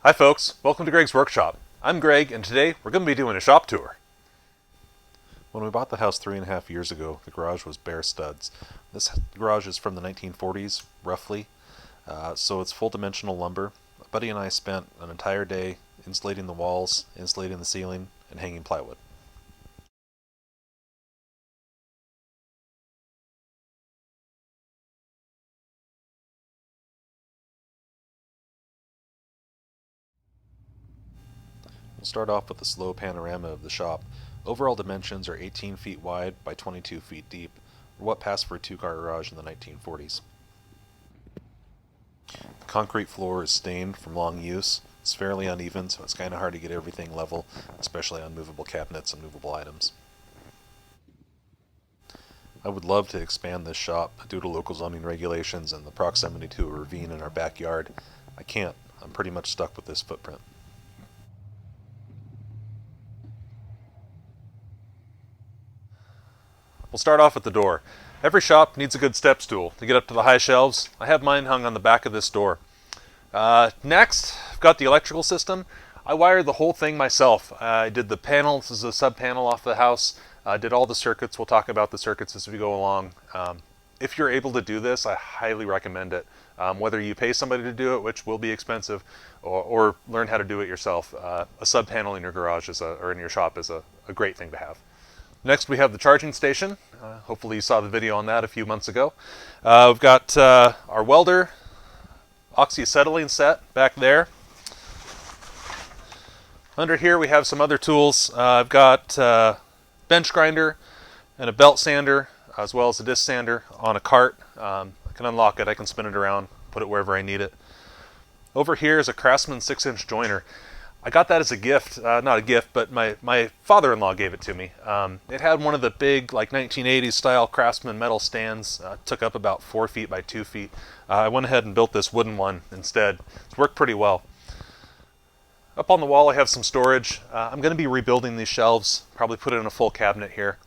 Hi folks, welcome to Greg's Workshop. I'm Greg, and today we're going to be doing a shop tour. When we bought the house 3.5 years ago, the garage was bare studs. This garage is from the 1940s, roughly, so it's full dimensional lumber. A buddy and I spent an entire day insulating the walls, insulating the ceiling, and hanging plywood. We'll start off with a slow panorama of the shop. Overall dimensions are 18 feet wide by 22 feet deep, or what passed for a two-car garage in the 1940s. The concrete floor is stained from long use. It's fairly uneven, so it's kind of hard to get everything level, especially on movable cabinets and movable items. I would love to expand this shop due to local zoning regulations and the proximity to a ravine in our backyard. I can't. I'm pretty much stuck with this footprint. We'll start off at the door. Every shop needs a good step stool to get up to the high shelves. I have mine hung on the back of this door. Next, I've got the electrical system. I wired the whole thing myself. I did the panel. This is a sub panel off the house. I did all the circuits. We'll talk about the circuits as we go along. If you're able to do this, I highly recommend it. Whether you pay somebody to do it, which will be expensive, or learn how to do it yourself, a sub panel in your garage or in your shop is a great thing to have. Next, we have the charging station. Hopefully you saw the video on that a few months ago. We've got our welder, oxyacetylene set back there. Under here we have some other tools. I've got bench grinder and a belt sander, as well as a disc sander on a cart. I can unlock it, I can spin it around, put it wherever I need it. Over here is a Craftsman 6-inch joiner. I got that as a gift, not a gift, but my father-in-law gave it to me. It had one of the big, like 1980s style Craftsman metal stands, took up about 4 feet by 2 feet. I went ahead and built this wooden one instead. It's worked pretty well. Up on the wall I have some storage. I'm going to be rebuilding these shelves, probably put it in a full cabinet here.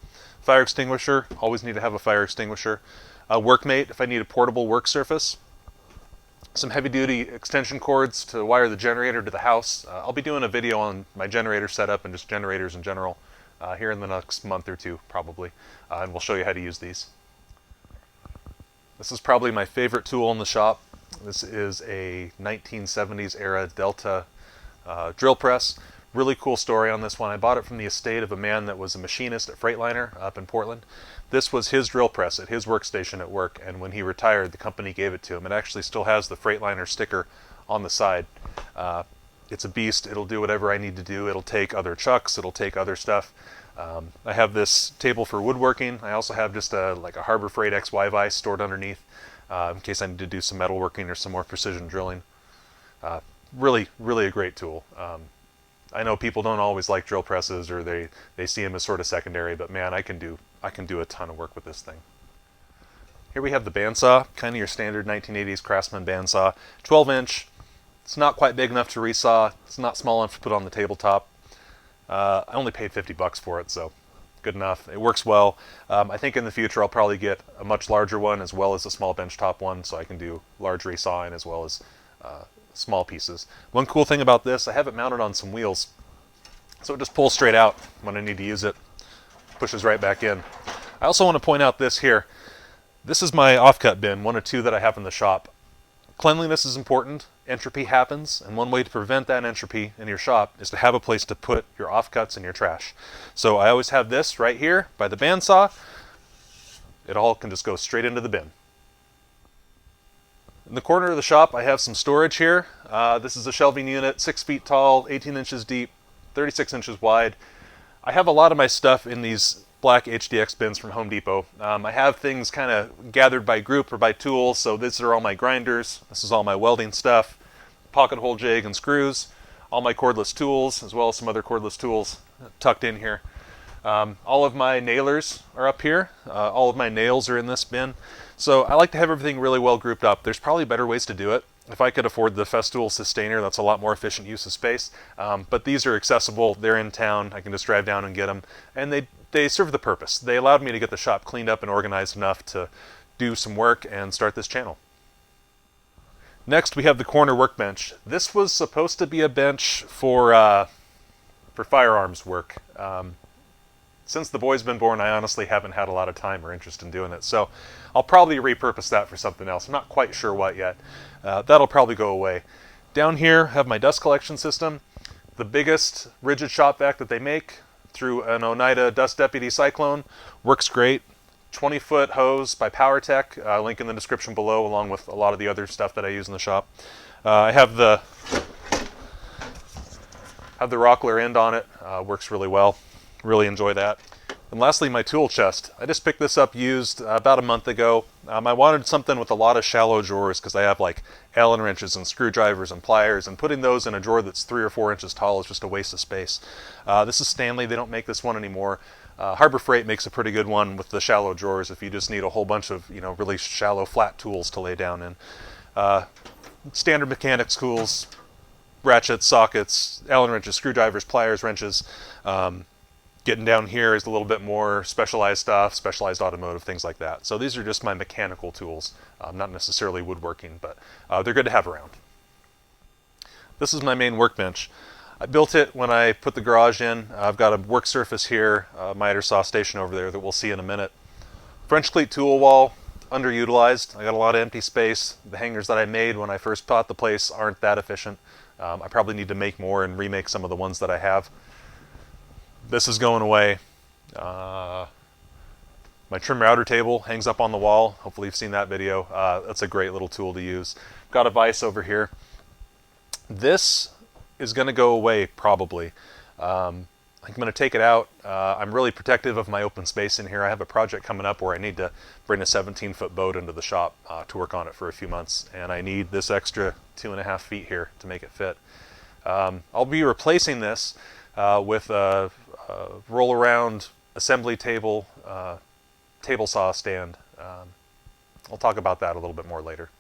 Fire extinguisher, always need to have a fire extinguisher. Workmate if I need a portable work surface. Some heavy-duty extension cords to wire the generator to the house. I'll be doing a video on my generator setup and just generators in general here in the next month or two, probably, and we'll show you how to use these. This is probably my favorite tool in the shop. This is a 1970s era Delta drill press. Really cool story on this one. I bought it from the estate of a man that was a machinist at Freightliner up in Portland. This was his drill press at his workstation at work, and when he retired, the company gave it to him. It actually still has the Freightliner sticker on the side. It's a beast. It'll do whatever I need to do. It'll take other chucks. It'll take other stuff. I have this table for woodworking. I also have just like a Harbor Freight XY vise stored underneath in case I need to do some metalworking or some more precision drilling. Really a great tool. I know people don't always like drill presses, or they see them as sort of secondary, but man, I can do a ton of work with this thing. Here we have the bandsaw, kind of your standard 1980s Craftsman bandsaw, 12-inch. It's not quite big enough to resaw. It's not small enough to put on the tabletop. I only paid $50 for it, so good enough. It works well. I think in the future I'll probably get a much larger one as well as a small benchtop one, so I can do large resawing as well as small pieces. One cool thing about this, I have it mounted on some wheels, so it just pulls straight out when I need to use it. Pushes right back in. I also want to point out this here. This is my offcut bin, one of two that I have in the shop. Cleanliness is important. Entropy happens, and one way to prevent that entropy in your shop is to have a place to put your offcuts and your trash. So I always have this right here by the bandsaw. It all can just go straight into the bin. In the corner of the shop I have some storage here. This is a shelving unit, 6 feet tall, 18 inches deep, 36 inches wide. I have a lot of my stuff in these black HDX bins from Home Depot. I have things kind of gathered by group or by tool, so these are all my grinders, this is all my welding stuff, pocket hole jig and screws, all my cordless tools, as well as some other cordless tools tucked in here. All of my nailers are up here. All of my nails are in this bin. So I like to have everything really well grouped up. There's probably better ways to do it. If I could afford the Festool Sustainer, that's a lot more efficient use of space. But these are accessible. They're in town. I can just drive down and get them. And they serve the purpose. They allowed me to get the shop cleaned up and organized enough to do some work and start this channel. Next, we have the corner workbench. This was supposed to be a bench for firearms work. Since the boy's been born, I honestly haven't had a lot of time or interest in doing it. So I'll probably repurpose that for something else. I'm not quite sure what yet. That'll probably go away. Down here, I have my dust collection system. The biggest rigid shop vac that they make through an Oneida Dust Deputy Cyclone. Works great. 20-foot hose by PowerTech. Link in the description below, along with a lot of the other stuff that I use in the shop. I have the Rockler end on it. Works really well. Really enjoy that. And lastly, my tool chest. I just picked this up used about a month ago. I wanted something with a lot of shallow drawers because I have like Allen wrenches and screwdrivers and pliers, and putting those in a drawer that's 3 or 4 inches tall is just a waste of space. This is Stanley. They don't make this one anymore. Harbor Freight makes a pretty good one with the shallow drawers if you just need a whole bunch of, really shallow flat tools to lay down in. Standard mechanics tools, ratchets, sockets, Allen wrenches, screwdrivers, pliers, wrenches. Getting down here is a little bit more specialized stuff, specialized automotive, things like that. So these are just my mechanical tools, not necessarily woodworking, but they're good to have around. This is my main workbench. I built it when I put the garage in. I've got a work surface here, a miter saw station over there that we'll see in a minute. French cleat tool wall, underutilized. I got a lot of empty space. The hangers that I made when I first bought the place aren't that efficient. I probably need to make more and remake some of the ones that I have. This is going away. My trim router table hangs up on the wall. Hopefully you've seen that video. That's a great little tool to use. Got a vise over here. This is going to go away probably. I'm going to take it out. I'm really protective of my open space in here. I have a project coming up where I need to bring a 17-foot boat into the shop to work on it for a few months, and I need this extra 2.5 feet here to make it fit. I'll be replacing this with a roll-around assembly table, table saw stand. I'll talk about that a little bit more later.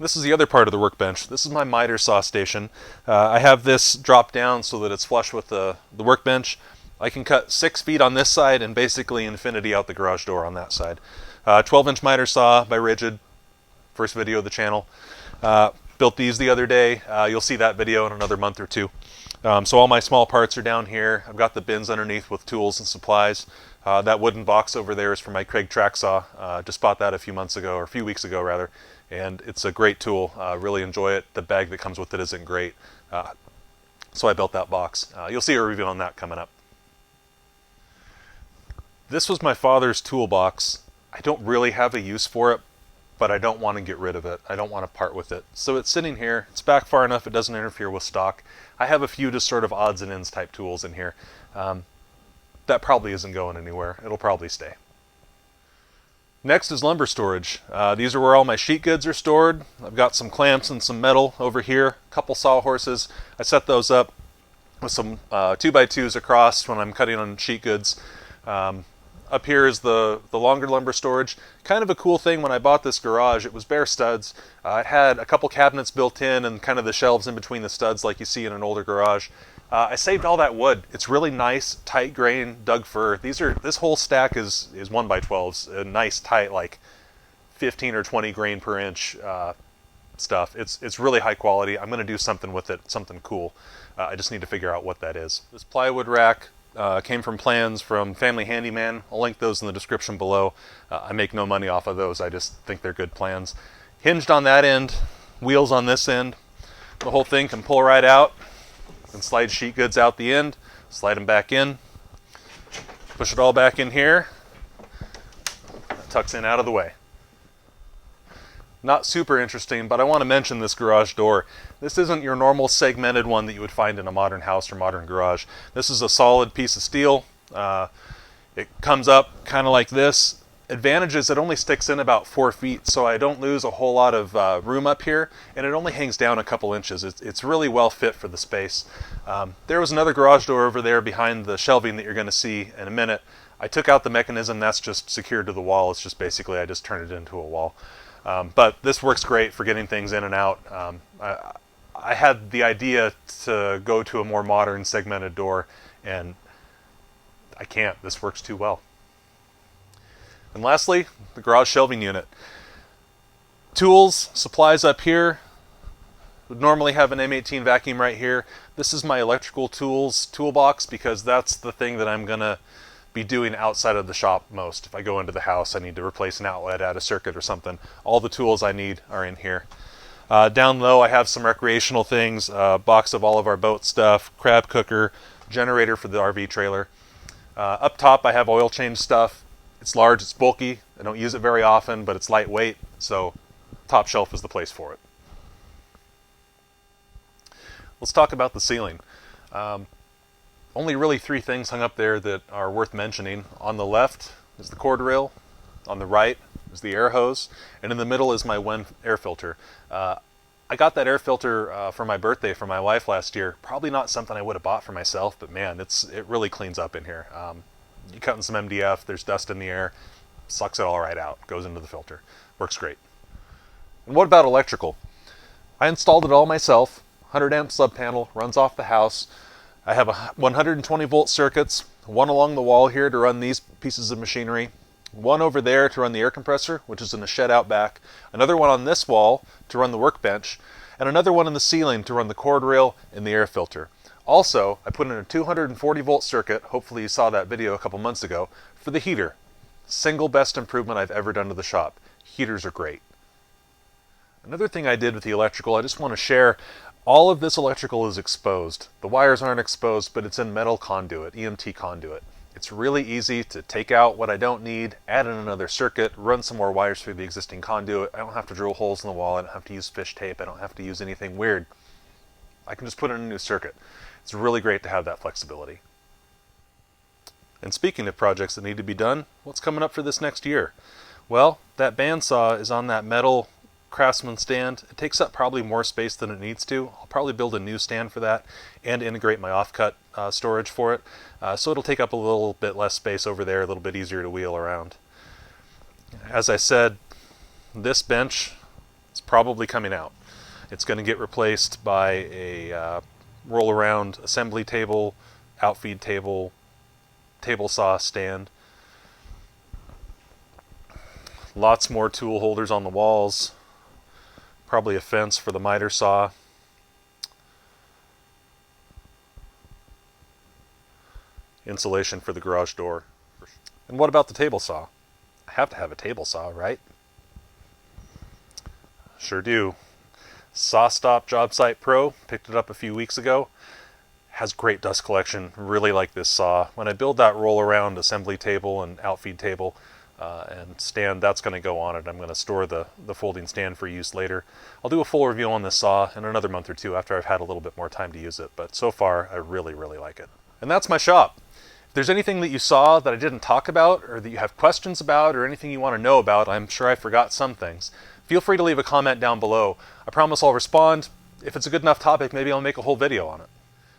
This is the other part of the workbench. This is my miter saw station. I have this dropped down so that it's flush with the workbench. I can cut 6 feet on this side and basically infinity out the garage door on that side. 12-inch miter saw by Rigid, first video of the channel. Built these the other day. You'll see that video in another month or two. So all my small parts are down here. I've got the bins underneath with tools and supplies. That wooden box over there is for my Craig track saw. Just bought that a few weeks ago rather, and it's a great tool. Really enjoy it. The bag that comes with it isn't great, so I built that box. You'll see a review on that coming up. This was my father's toolbox. I don't really have a use for it, but I don't want to get rid of it. I don't want to part with it. So it's sitting here. It's back far enough it doesn't interfere with stock. I have a few just sort of odds and ends type tools in here. That probably isn't going anywhere. It'll probably stay. Next is lumber storage. These are where all my sheet goods are stored. I've got some clamps and some metal over here, a couple sawhorses. I set those up with some 2x2s across when I'm cutting on sheet goods. Up here is the longer lumber storage. Kind of a cool thing when I bought this garage, it was bare studs. It had a couple cabinets built in and kind of the shelves in between the studs like you see in an older garage. I saved all that wood. It's really nice, tight grain, Doug fir. This whole stack is 1x12s, a nice tight like 15 or 20 grain per inch stuff. It's really high quality. I'm going to do something with it, something cool. I just need to figure out what that is. This plywood rack came from plans from Family Handyman. I'll link those in the description below. I make no money off of those. I just think they're good plans. Hinged on that end, wheels on this end. The whole thing can pull right out and slide sheet goods out the end, slide them back in, push it all back in here. That tucks in out of the way. Not super interesting, but I want to mention this garage door. This isn't your normal segmented one that you would find in a modern house or modern garage. This is a solid piece of steel. It comes up kind of like this. Advantage is it only sticks in about 4 feet, so I don't lose a whole lot of room up here, and it only hangs down a couple inches. It's really well fit for the space. There was another garage door over there behind the shelving that you're going to see in a minute. I took out the mechanism. That's just secured to the wall. It's just basically I just turned it into a wall. But this works great for getting things in and out. I had the idea to go to a more modern segmented door, and I can't. This works too well. And lastly, the garage shelving unit. Tools, supplies up here. Would normally have an M18 vacuum right here. This is my electrical tools toolbox because that's the thing that I'm gonna be doing outside of the shop most. If I go into the house, I need to replace an outlet, add a circuit or something. All the tools I need are in here. Down low, I have some recreational things, a box of all of our boat stuff, crab cooker, generator for the RV trailer. Up top, I have oil change stuff. It's large, it's bulky. I don't use it very often, but it's lightweight, so top shelf is the place for it. Let's talk about the ceiling. Only really 3 things hung up there that are worth mentioning. On the left is the cord rail, on the right is the air hose, and in the middle is my Wen air filter. I got that air filter for my birthday from my wife last year. Probably not something I would have bought for myself, but man, it really cleans up in here. You cut in some MDF, there's dust in the air, sucks it all right out, goes into the filter. Works great. And what about electrical? I installed it all myself. 100 amp sub panel, runs off the house. I have 120 volt circuits, one along the wall here to run these pieces of machinery, one over there to run the air compressor, which is in a shed out back, another one on this wall to run the workbench, and another one in the ceiling to run the cord rail and the air filter. Also, I put in a 240 volt circuit, hopefully you saw that video a couple months ago, for the heater. Single best improvement I've ever done to the shop. Heaters are great. Another thing I did with the electrical, I just want to share, all of this electrical is exposed. The wires aren't exposed, but it's in metal conduit, EMT conduit. It's really easy to take out what I don't need, add in another circuit, run some more wires through the existing conduit. I don't have to drill holes in the wall, I don't have to use fish tape, I don't have to use anything weird. I can just put in a new circuit. It's really great to have that flexibility. And speaking of projects that need to be done, what's coming up for this next year? Well, that bandsaw is on that metal Craftsman stand. It takes up probably more space than it needs to. I'll probably build a new stand for that and integrate my offcut storage for it. So it'll take up a little bit less space over there, a little bit easier to wheel around. As I said, this bench is probably coming out. It's going to get replaced by a roll around assembly table, outfeed table, table saw stand. Lots more tool holders on the walls. Probably a fence for the miter saw. Insulation for the garage door. And what about the table saw? I have to have a table saw, right? Sure do. SawStop Job Site Pro, picked it up a few weeks ago. Has great dust collection, really like this saw. When I build that roll around assembly table and outfeed table, and stand, that's going to go on it. I'm going to store the folding stand for use later. I'll do a full review on this saw in another month or two after I've had a little bit more time to use it, but so far I really, really like it. And that's my shop. If there's anything that you saw that I didn't talk about or that you have questions about or anything you want to know about, I'm sure I forgot some things, feel free to leave a comment down below. I promise I'll respond. If it's a good enough topic, maybe I'll make a whole video on it.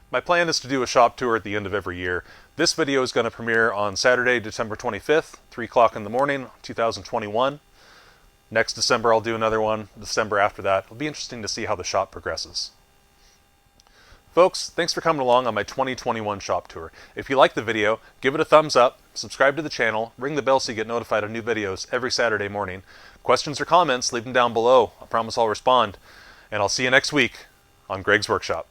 My plan is to do a shop tour at the end of every year. This video is going to premiere on Saturday, December 25th, 3 o'clock in the morning, 2021. Next December I'll do another one, December after that. It'll be interesting to see how the shop progresses. Folks, thanks for coming along on my 2021 shop tour. If you like the video, give it a thumbs up, subscribe to the channel, ring the bell so you get notified of new videos every Saturday morning. Questions or comments, leave them down below. I promise I'll respond. And I'll see you next week on Greg's Workshop.